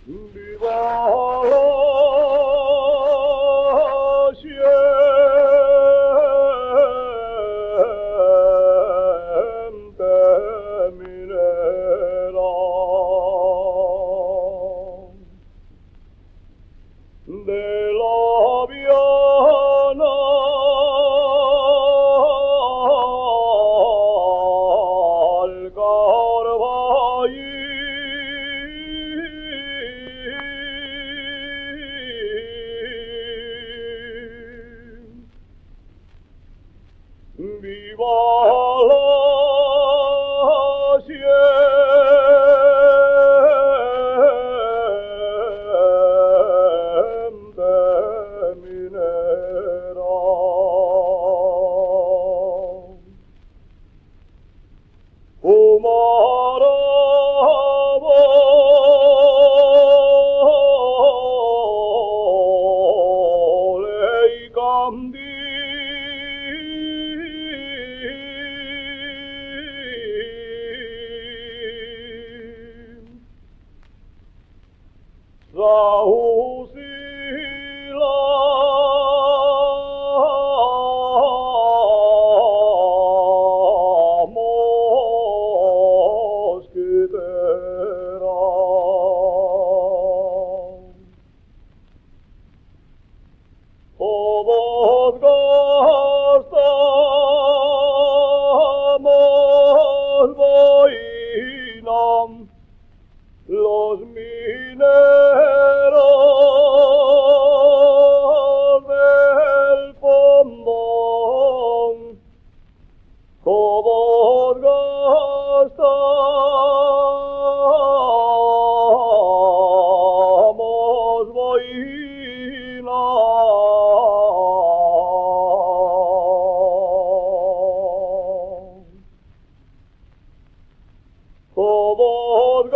Viva la gente minera de la Viana al Carballín. Viva la gente minera. Fumarole y candil, Sausila mosquitera. Todos gastamos boina, los mineros del fondón. Todos gastamos boina. Todos